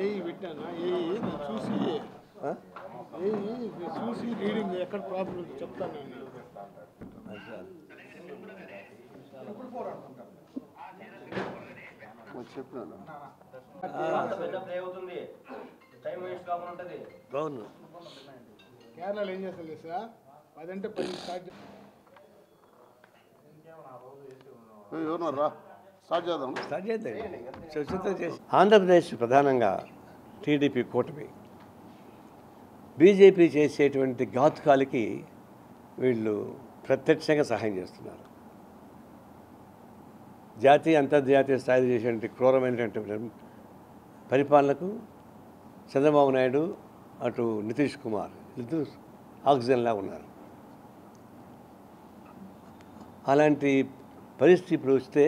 AE పెట్టానా AE చూసి AE చూసి రీడింగ్ ఎక్కడ ప్రాబ్లం చెప్తాను నేను. చెప్పినాను అవును. కేరళలో ఏం చేస్తారు తెలుసా 10 అంటే 10 స్టార్ట్ ఎవరున్నారా స్టార్ట్ చేద్దాం ఆంధ్రప్రదేశ్ ప్రధానంగా టీడీపీ కూటమి బీజేపీ చేసేటువంటి ఘాతుకాలకి వీళ్ళు ప్రత్యక్షంగా సహాయం చేస్తున్నారు. జాతీయ అంతర్జాతీయ స్థాయిలో చేసేటువంటి క్రూరమైనటువంటి పరిపాలనకు చంద్రబాబు నాయుడు అటు నితీష్ కుమార్ ఇద్దరు ఆక్సిజన్లా ఉన్నారు. అలాంటి పరిస్థితి ఇప్పుడు వస్తే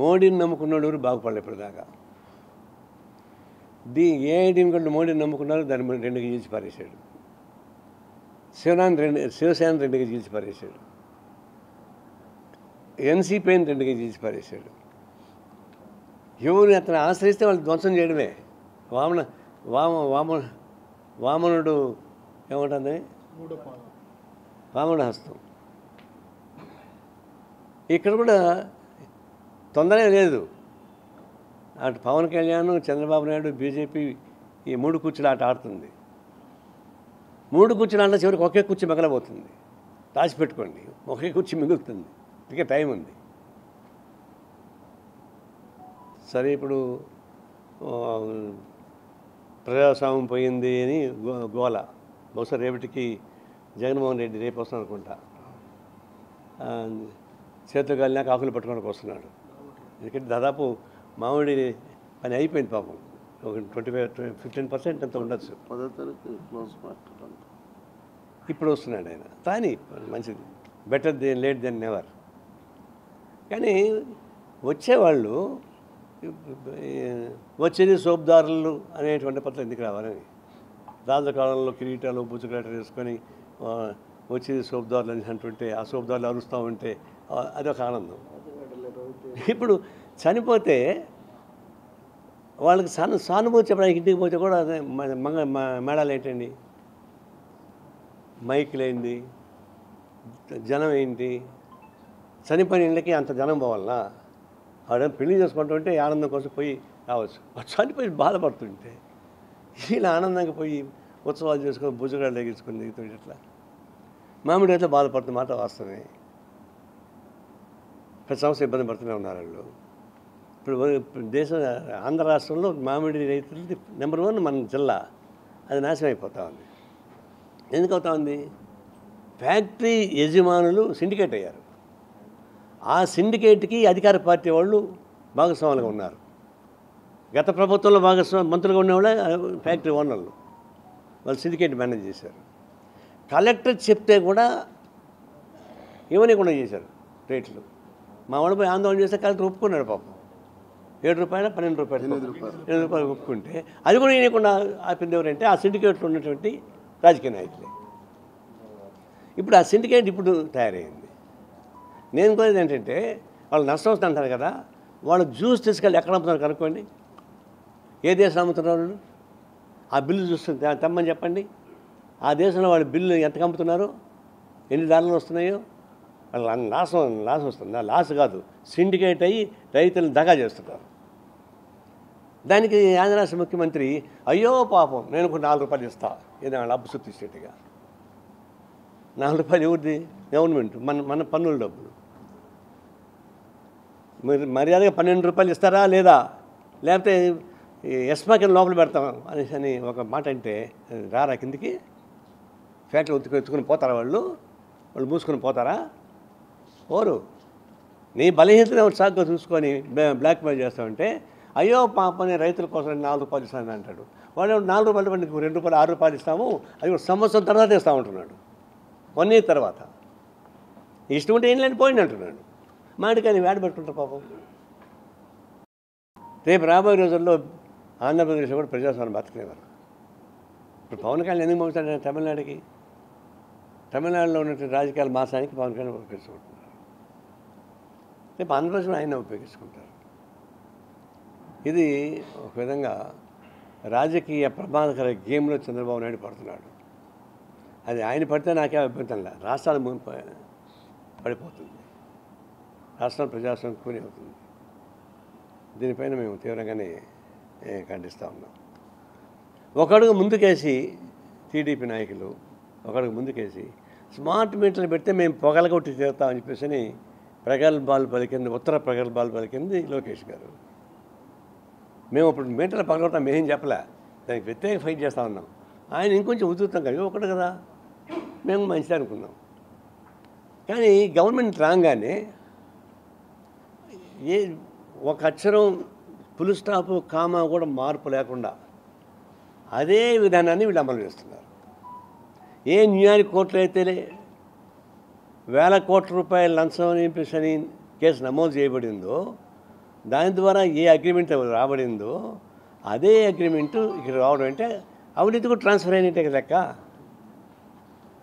మోడీని నమ్ముకున్నాడు బాగుపడలేదు ఇప్పటిదాకా. ఏఐటీని కూడా మోడీని నమ్ముకున్నారు, దాన్ని రెండుగా చీల్చి పారేశాడు. శివసేన రెండుగా చీల్చి పారేశాడు. ఎన్సీపీని రెండుగా చీల్చి పారేశాడు. ఎవరు అతను ఆశ్రయిస్తే వాళ్ళు ధ్వంసం చేయడమే. వామనుడు ఏమంటుంది, వామనుడు హస్తం. ఇక్కడ కూడా తొందరే లేదు. అటు పవన్ కళ్యాణ్, చంద్రబాబు నాయుడు, బీజేపీ ఈ 3 కుర్చీలు ఆట ఆడుతుంది. 3 కుర్చీలు అంటే చివరికి ఒకే కుర్చీ మిగలబోతుంది. రాసి పెట్టుకోండి, ఒకే కుర్చీ మిగులుతుంది. ఇంకా టైం ఉంది. సరే, ఇప్పుడు ప్రజాస్వామ్యం పోయింది అని గోల. బహుశా రేపటికి జగన్మోహన్ రెడ్డి రేపు వస్తాను అనుకుంటా. చేతులు కాలినాక ఆకులు పట్టుకోవడానికి వస్తున్నాడు. ఎందుకంటే దాదాపు మామిడి పని అయిపోయింది పాపం. ఒక 15% అంత ఉండొచ్చు. 10వ తారీఖు క్లోజ్ ఇప్పుడు వస్తున్నాడు ఆయన. కానీ మంచిది, బెటర్ లేట్ దెన్ నెవర్. కానీ వచ్చేవాళ్ళు వచ్చేది సోపుదారులు అనేటువంటి పత్రం ఎందుకు రావాలని, రాజు కాలంలో కిరీటాలు బుచ్చుకరాట వేసుకొని వచ్చేది సోపుదారులు అని అంటుంటే ఆ సోపుదారులు అరుస్తూ ఉంటే అదొక ఆనందం. ఇప్పుడు చనిపోతే వాళ్ళకి సానుభూతి చెప్పడానికి ఇంటికి పోతే కూడా అదే మేళాలు ఏంటండి, మైకులు ఏంటి, జనం ఏంటి. చనిపోయిన ఇళ్ళకి అంత జనం పోవాలన్నా? ఆడ పెళ్లి చేసుకుంటుంటే ఆనందం కోసం పోయి రావచ్చు. చనిపోయి బాధపడుతుంటే ఇలా ఆనందంగా పోయి ఉత్సవాలు చేసుకొని భుజగాళ్ళు తగ్గించుకొని దిగుతుంటే ఇట్లా మామిడి అయితే బాధపడుతున్న మాట వాస్తవమే. ప్రతి సంవత్సరం ఇబ్బంది పడుతూనే ఉన్నారు వాళ్ళు. ఇప్పుడు దేశం ఆంధ్ర రాష్ట్రంలో మామిడి రైతులది నెంబర్ 1 మన జిల్లా. అది నాశనం అయిపోతూ ఉంది. ఎందుకు అవుతా ఉంది? ఫ్యాక్టరీ యజమానులు సిండికేట్ అయ్యారు. ఆ సిండికేట్కి అధికార పార్టీ వాళ్ళు భాగస్వాములుగా ఉన్నారు. గత ప్రభుత్వంలో మంత్రులుగా ఉన్నవాళ్ళే ఫ్యాక్టరీ ఓనర్లు. వాళ్ళు సిండికేట్ మేనేజ్ చేశారు. కలెక్టర్ చెప్తే కూడా ఇవ్వనీయకుండా చేశారు రేట్లు. మా వాళ్ళు పోయి ఆందోళన చేస్తే కలెక్టర్ ఒప్పుకున్నాడు పాపం. 7 రూపాయలు 12 రూపాయలు 8 రూపాయలు ఒప్పుకుంటే అది కూడా ఇవ్వకుండా ఆపింది ఎవరంటే ఆ సిండికేట్లో ఉన్నటువంటి రాజకీయ నాయకులే. ఇప్పుడు ఆ సిండికేట్ ఇప్పుడు తయారైంది. నేను కోరేది ఏంటంటే వాళ్ళు నష్టం వస్తుంది అంటారు కదా, వాళ్ళు జ్యూస్ తీసుకెళ్ళి ఎక్కడ అమ్ముతున్నారు కనుక్కోండి. ఏ దేశం అమ్ముతున్నారు? ఆ బిల్లు చూస్తుంది తెమ్మని చెప్పండి. ఆ దేశంలో వాళ్ళు బిల్లు ఎంతకు అమ్ముతున్నారు, ఎన్ని డాలర్లు వస్తున్నాయో. వాళ్ళు లాస్ వస్తుంది. లాస్ కాదు, సిండికేట్ అయ్యి రైతులను దగా చేస్తున్నారు. దానికి ఆంధ్ర రాష్ట్ర ముఖ్యమంత్రి అయ్యో పాపం నేను కూడా 4 రూపాయలు ఇస్తా, ఏదైనా వాళ్ళు అప్పు సుత్తిచ్చేట్టుగా. 4 రూపాయలు ఎవరిది? గవర్నమెంట్, మన పన్నుల డబ్బులు. మీరు మర్యాదగా 12 రూపాయలు ఇస్తారా లేదా, లేకపోతే ఎస్మాకిని లోపల పెడతాం అని ఒక మాట అంటే రారా కిందికి? ఫ్యాక్టరీ ఎత్తుకుని పోతారా? వాళ్ళు మూసుకొని పోతారా? ఓరు నీ బలహీనతను సాగుగా చూసుకొని బ్లాక్మెయిల్ చేస్తామంటే అయ్యో పాపని రైతుల కోసం 4 రూపాయలు ఇస్తానని అంటాడు. వాడు 4 రూపాయలు పండి 2 రూపాయలు 6 రూపాయలు ఇస్తాము, అది కూడా సంవత్సరం తర్వాత ఇస్తా ఉంటున్నాడు. 1 year తర్వాత ఇష్టం ఉంటే ఏం లేని పోయింది అంటున్నాడు. మాడికాయని వేడ పెట్టుకుంటారు పాపం. రేపు రాబోయే రోజుల్లో ఆంధ్రప్రదేశ్లో కూడా ప్రజాస్వామ్యం బతకలేవారు. ఇప్పుడు పవన్ కళ్యాణ్ ఎందుకు పంపుతాడు తమిళనాడుకి? తమిళనాడులో ఉన్నటువంటి రాజకీయాల మాసానికి పవన్ కళ్యాణ్ ఉపయోగించుకుంటున్నారు. రేపు ఆంధ్రప్రదేశ్లో ఆయన ఉపయోగించుకుంటారు. ఇది ఒక విధంగా రాజకీయ ప్రమాదకర గేమ్లో చంద్రబాబు నాయుడు పడుతున్నాడు. అది ఆయన పడితే నాకే అభ్యంతరం లేదు. రాష్ట్రాలు పడిపోతుంది, రాష్ట్రం ప్రజాస్వామ్యం కూని అవుతుంది. దీనిపైన మేము తీవ్రంగానే ఖండిస్తూ ఉన్నాం. ఒకడుగు ముందుకేసి టీడీపీ నాయకులు ఒకడుగు ముందుకేసి స్మార్ట్ మీటర్లు పెడితే మేము పొగలగొట్టి తీరుతామని చెప్పేసి ప్రగల్భాలు పలికింది, ఉత్తర ప్రగల్భాలు పలికింది లోకేష్ గారు. మేము ఇప్పుడు మీటర్లు పగలగొట్టాం, మేమేం చెప్పలే, దానికి ప్రత్యేక ఫైట్ చేస్తూ ఉన్నాం. ఆయన ఇంకొంచెం ఉధృతం కదా, ఒకటి కదా, మేము మంచిది అనుకున్నాం. కానీ గవర్నమెంట్ రాగానే ఒక అక్షరం ఫుల్ స్టాప్ కామా కూడా మార్పు లేకుండా అదే విధానాన్ని వీళ్ళు అమలు చేస్తున్నారు. ఏ న్యాయానికి కోర్టులో అయితే వేల కోట్ల రూపాయల లంచం అని కేసు నమోదు చేయబడిందో, దాని ద్వారా ఏ అగ్రిమెంట్ రాబడిందో అదే అగ్రిమెంటు ఇక్కడ రావడం అంటే అవినీతి కూడా ట్రాన్స్ఫర్ అయినట్టే లెక్క.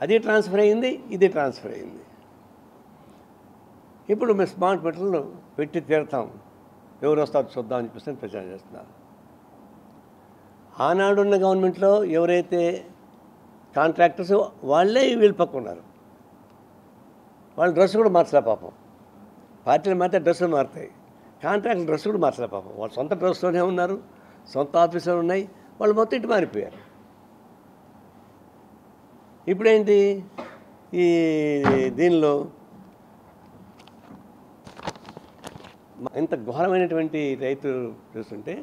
అది ట్రాన్స్ఫర్ అయింది, ఇది ట్రాన్స్ఫర్ అయింది. ఇప్పుడు మేము స్మార్ట్ మీటర్లు పెట్టి తీరుతాం, ఎవరు వస్తారో చూద్దామని చెప్పేసి ప్రచారం చేస్తున్నారు. ఆనాడున్న గవర్నమెంట్లో ఎవరైతే కాంట్రాక్టర్స్ వాళ్ళే వీళ్ళు పక్క ఉన్నారు. వాళ్ళ డ్రెస్ కూడా మార్చలే పాపం. పార్టీలు మారితే డ్రెస్సులు మారుతాయి, కాంట్రాక్టర్ డ్రెస్ కూడా మార్చలే పాపం. వాళ్ళు సొంత డ్రెస్లోనే ఉన్నారు, సొంత ఆఫీసులు ఉన్నాయి, వాళ్ళు మొత్తం ఇటు మారిపోయారు. ఇప్పుడేంటి ఈ దీనిలో ఇంత ఘోరమైనటువంటి రైతు చూస్తుంటే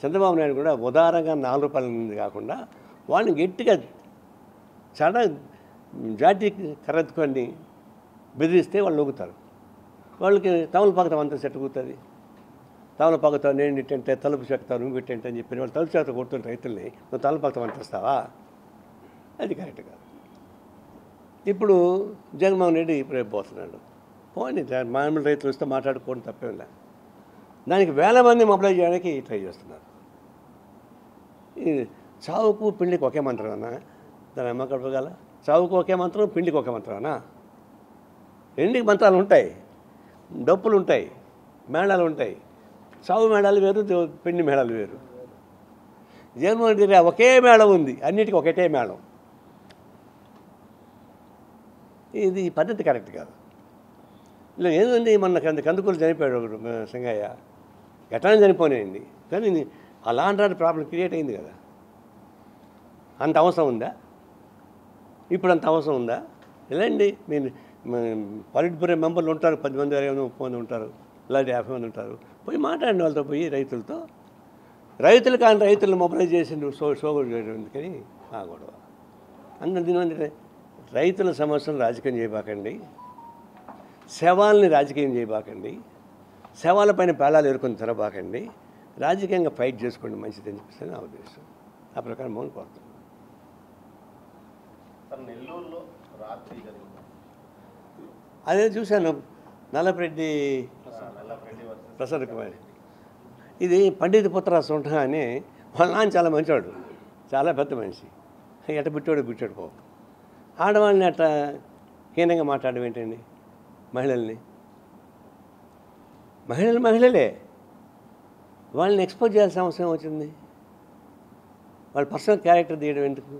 చంద్రబాబు నాయుడు కూడా ఉదారంగా 4 రూపాయల నుండి కాకుండా వాళ్ళని గట్టిగా జాతి కరెత్తుకొని బెదిరిస్తే వాళ్ళు నొగుతారు. వాళ్ళకి తమలపాకుతాం అంతా సెట్ కూతుంది. తమలపాకుతావు నేను ఇట్టంటే తలుపు చెక్తావు నువ్వు ఇట్టంటే అని చెప్పి వాళ్ళు తలుపు చేత కొడుతుంటే రైతుల్ని నువ్వు తమలపాకుతాం అంటిస్తావా? అది కరెక్ట్ కాదు. ఇప్పుడు జగన్మోహన్ రెడ్డి ఇప్పుడు పోతున్నాడు. పోనీ మామూలు రైతులు వస్తే మాట్లాడుకోవడం తప్పేం లేదు. దానికి వేల మంది మొబైల్ చేయడానికి ట్రై చేస్తున్నారు. చావుకు పిండికి ఒకే మంత్రం అన్నా, దాని అమ్మ గడపగల. చావుకు ఒకే మంత్రం, పిండికి ఒకే మంత్రం అన్నా. రెండుకి మంత్రాలు ఉంటాయి, డప్పులు ఉంటాయి, మేళాలు ఉంటాయి. చావు మేళాలు వేరు, పిండి మేళాలు వేరు. జగన్మోహన్ రెడ్డి దగ్గర ఒకే మేళం ఉంది, అన్నిటికీ ఒకటే మేళం. ఇది పద్ధతి కరెక్ట్ కాదు. ఇలా ఏముంది, మొన్న కందుకూరు చనిపోయాడు ఒకడు సింగయ్య, ఎట్లా చనిపోయినాయండి. కానీ అలాంటి ప్రాబ్లం క్రియేట్ అయింది కదా. అంత అవసరం ఉందా? ఇప్పుడు అంత అవసరం ఉందా? ఎలాంటి మీరు పాలిట్ బ్యూరో మెంబర్లు ఉంటారు, 10 మంది 30 మంది ఉంటారు, ఇలాంటి 50 మంది ఉంటారు. పోయి మాట్లాడండి వాళ్ళతో, పోయి రైతులతో. రైతులు కానీ రైతులను మొబైలైజ్ చేసి షోగులు చేయడం ఎందుకని ఆ గొడవ. అందులో దీని రైతుల సమస్యలు రాజకీయం చేయబాకండి, శవాల్ని రాజకీయం చేయబాకండి, శవాలపైన పేలాలు ఎరుకొని తిరబాకండి, రాజకీయంగా ఫైట్ చేసుకోండి మంచిదని చెప్పేసి నా ఉద్దేశం. ఆ ప్రకారం మౌన్ కోరుతున్నాను. నెల్లూరులో రాత్రి అదే చూశాను, నల్లపరెడ్డి ప్రసాద్ కుమార్. ఇది పండిత పుత్ర సొంట అని వాళ్ళ నాన్న చాలా మంచివాడు, చాలా పెద్ద మనిషి. ఎట్ట బిట్టాడు పో. ఆడవాళ్ళని అట్లా హీనంగా మాట్లాడడం ఏంటండి? మహిళల్ని మహిళలే వాళ్ళని ఎక్స్పోజ్ చేయాల్సిన అవసరం వచ్చింది. వాళ్ళ పర్సనల్ క్యారెక్టర్ తీయడం ఎందుకు?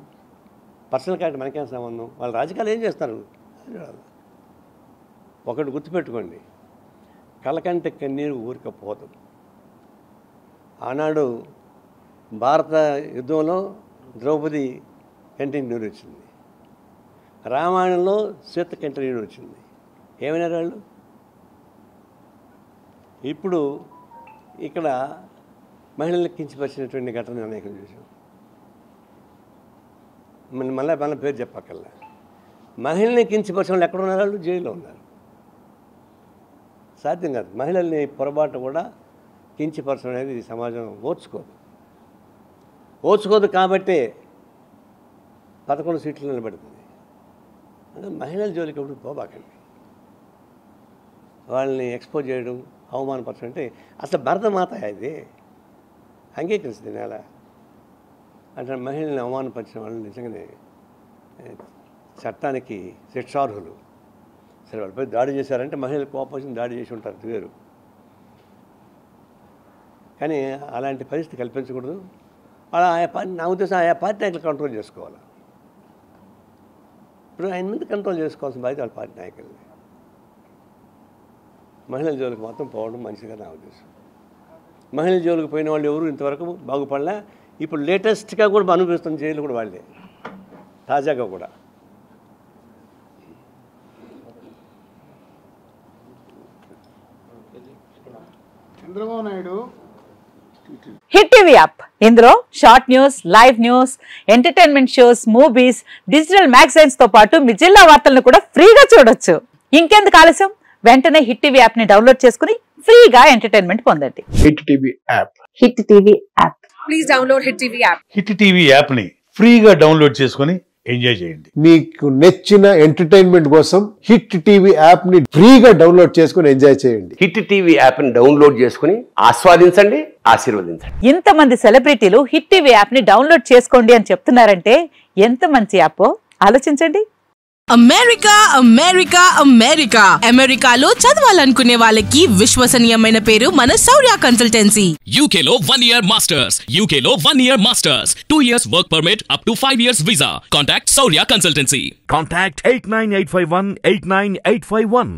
పర్సనల్ క్యారెక్టర్ మనకేం సంబంధం? వాళ్ళ రాజకీయాలు ఏం చేస్తారు? ఒకటి గుర్తుపెట్టుకోండి, కలకంటే కన్నీరు ఊరికపోదు. ఆనాడు భారత యుద్ధంలో ద్రౌపది కంటికి నీరు వచ్చింది, రామాయణంలో సీత కంటి నీరు వచ్చింది. ఏమైనారు వాళ్ళు? ఇప్పుడు ఇక్కడ మహిళలకు కించపరిచినటువంటి ఘటన అనేకం చూసాం. మళ్ళీ పేరు చెప్పక్కర్లే. మహిళల్ని కించపరిచిన వాళ్ళు ఎక్కడ ఉన్నారు? వాళ్ళు జైల్లో ఉన్నారు. సాధ్యం కాదు. మహిళల్ని పొరపాటు కూడా కించపరచడం అనేది ఈ సమాజం ఓర్చుకోదు. కాబట్టే 11 సీట్లు నిలబడుతుంది. అంటే మహిళల జోలికి ఎప్పుడు పోబాకండి. వాళ్ళని ఎక్స్పోజ్ చేయడం, అవమానపరచడం అంటే అసలు భరతమాత ఇది అంగీకరిస్తుంది నేల అంటే మహిళల్ని అవమానపరిచిన వాళ్ళు నిజంగానే చట్టానికి శిక్షార్హులు. సరే వాళ్ళపై దాడి చేశారంటే మహిళలు కోపం దాడి చేసి ఉంటారు వేరు. కానీ అలాంటి పరిస్థితి కల్పించకూడదు. అలా నా ఉద్దేశం ఆయా పార్టీ నాయకులు కంట్రోల్ చేసుకోవాలి. ఇప్పుడు ఆయన మీద కంట్రోల్ చేసుకోవాల్సిన బాధ్యత వాళ్ళ పార్టీ నాయకులు. మహిళల జోలికి మాత్రం పోవడం మంచిదిగా నా ఉద్దేశం. మహిళల జోలికి పోయిన వాళ్ళు ఎవరు ఇంతవరకు బాగుపడలే. ఇప్పుడు లేటెస్ట్గా కూడా అనుభవిస్తున్న జైలు కూడా వాళ్ళే, తాజాగా కూడా. Chandrababu Naidu hit TV app, ఇందులో short news, live news, entertainment shows, movies, digital magazines తో పాటు మీ జిల్లా వార్తలను కూడా ఫ్రీగా చూడొచ్చు. ఇంకెందుకు ఆలస్యం, వెంటనే హిట్ టీవీ యాప్ ని డౌన్లోడ్ చేసుకుని ఫ్రీగా ఎంటర్టైన్మెంట్ పొందండి. Hit TV app. Hit TV app, please download hit TV app. Hit TV app ని ఫ్రీగా డౌన్లోడ్ చేసుకుని ఎంజాయ్ చేయండి. మీకు నచ్చిన ఎంటర్టైన్మెంట్ కోసం హిట్ టీవీ యాప్ ని ఫ్రీగా డౌన్లోడ్ చేసుకుని ఎంజాయ్ చేయండి. హిట్ టీవీ యాప్ని డౌన్లోడ్ చేసుకుని ఆస్వాదించండి, ఆశీర్వదించండి. ఇంతమంది సెలబ్రిటీలు హిట్ టీవీ యాప్ ని డౌన్లోడ్ చేసుకోండి అని చెప్తున్నారంటే ఎంత మంచి యాప్ ఆలోచించండి. అమెరికా అమెరికా అమెరికా అమెరికాలో చదవాలనుకునే వాళ్ళకి విశ్వసనీయమైన పేరు మన శౌర్య కన్సల్టెన్సీ. UK లో 1 year masters, UK లో 1 year masters, 2 years work permit up to 5 years visa. Contact Saurya Consultancy. Contact 89851 89851.